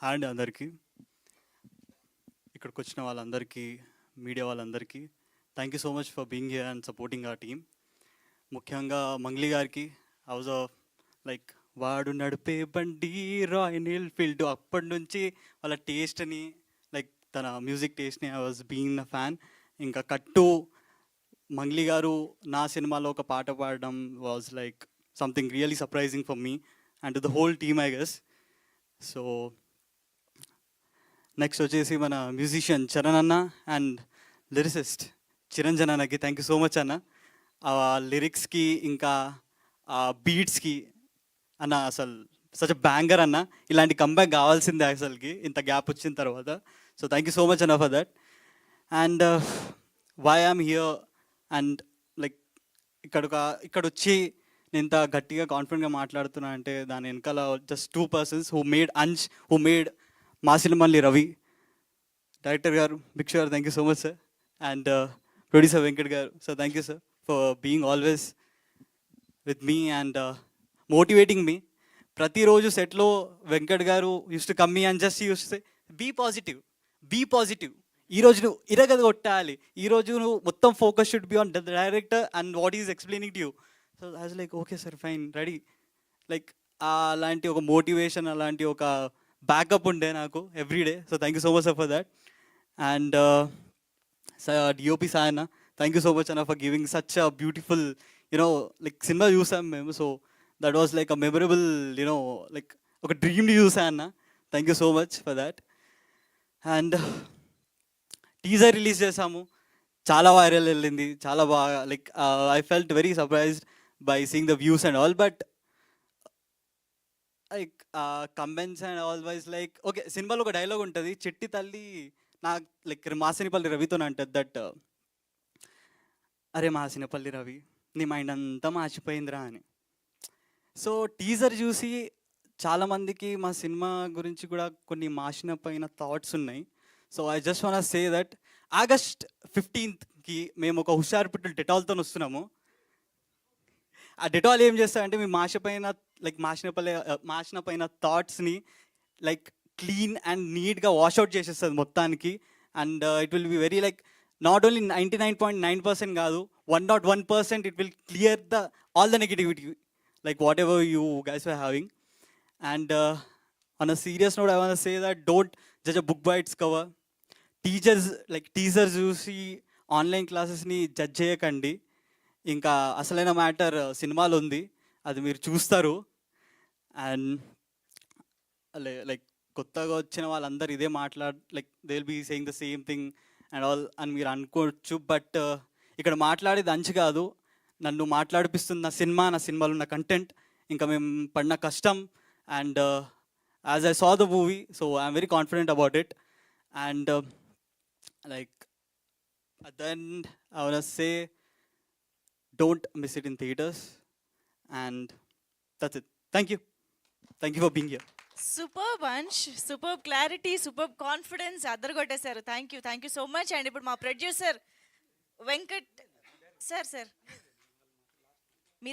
And అందరికీ ఇక్కడికి వచ్చిన వాళ్ళందరికీ మీడియా వాళ్ళందరికీ thank you so much for being here and supporting ఆ టీమ్. ముఖ్యంగా మంగ్లీ గారికి ఐ వాజ్ లైక్ వాడు నడిపే బండి రాయల్ ఎన్ఫీల్డ్ అప్పటి నుంచి వాళ్ళ టేస్ట్ని లైక్ తన మ్యూజిక్ టేస్ట్ని I was being a fan. ఇంకా కట్టు మంగ్లీ గారు నా సినిమాలో ఒక పాట పాడడం was like something really surprising for me and to the whole team I guess. So next వచ్చేసి మన మ్యూజిషియన్ చరణ్ అన్న అండ్ లిరిసిస్ట్ చిరంజన్ అన్నకి థ్యాంక్ యూ సో మచ్ అన్న. ఆ లిరిక్స్కి ఇంకా ఆ బీట్స్కి అన్న అసలు సచ్ బ్యాంగర్ అన్న. ఇలాంటి కంబ్యాక్ కావాల్సిందే అసలుకి ఇంత గ్యాప్ వచ్చిన తర్వాత. So thank you so much అన్న for that. And why I'm here and like ఇక్కడ వచ్చి నేను ఇంత గట్టిగా కాన్ఫిడెంట్గా మాట్లాడుతున్నా అంటే దాని వెనకాల జస్ట్ 2 persons హూ మేడ్ అంజ్, హూ మేడ్ మాసినిమల్లి Ravi. Director garu Bhikshu garu thank you so much sir. And producer Venkat garu sir thank you sir for being always with me and motivating me. ప్రతిరోజు సెట్లో Venkat garu use to come me and just use say be positive, be positive. ఈరోజు నువ్వు ఇరగది కొట్టాలి, ఈరోజు నువ్వు మొత్తం focus should be on the director and what is explaining to you. So I was like okay sir fine ready. Like అలాంటి ఒక motivation, అలాంటి ఒక బ్యాకప్ ఉండే నాకు everyday. So thank you so much for that. And DOP sir అన్న thank you so much అన్న for giving such a beautiful like cinema చూసాం మేము. So that was like a memorable like ఒక డ్రీమ్ని చూసా అన్న. Thank you so much for that. And teaser release చేసాము, చాలా viral వెళ్ళింది, చాలా బాగా like I felt very surprised by seeing the views and all. But like comments and all wise like okay, సినిమాలో ఒక డైలాగ్ ఉంటుంది, చిట్టి తల్లి నాకు లైక్ మాసినిపల్లి రవితో అంటుంది దట్ అరే మాసినపల్లి రవి నీ మైండ్ అంతా మార్చిపోయిందిరా అని. సో టీజర్ చూసి చాలామందికి మా సినిమా గురించి కూడా కొన్ని మార్చిన పైన థాట్స్ ఉన్నాయి. So I just want say that August 15th మేము ఒక హుషారు పిట్టలు డెటాల్తో వస్తున్నాము. ఆ డెటాల్ ఏం చేస్తారంటే మీ మార్చిన పైన థాట్స్ని లైక్ క్లీన్ అండ్ నీట్గా వాష్అవుట్ చేసేస్తుంది మొత్తానికి. And it will be very like not only 99.9% కాదు, 101% it will clear all the negativity like whatever you guys were having. And on a serious note, I want to say that don't judge a book by its cover. Teachers చూసి online క్లాసెస్ని judge చేయకండి. ఇంకా అసలైన matter సినిమాలో ఉంది, అది మీరు చూస్తారు. And like కొత్తగా వచ్చిన వాళ్ళందరూ ఇదే like they will be saying the same thing and all అని మీరు అనుకోవచ్చు. బట్ ఇక్కడ మాట్లాడేది అంచు కాదు, నన్ను మాట్లాడిపిస్తుంది నా సినిమాలో ఉన్న కంటెంట్, ఇంకా మేము పడిన కష్టం. And as I saw the movie, so I'm very confident about it. And like at the end I want to say don't miss it in theaters. And that's it. Thank you for being here. Super Ansh, super clarity, super confidence అద్దరగొట్టేశారు. Thank you so much. And ఇప్పుడు మా producer Venkat sir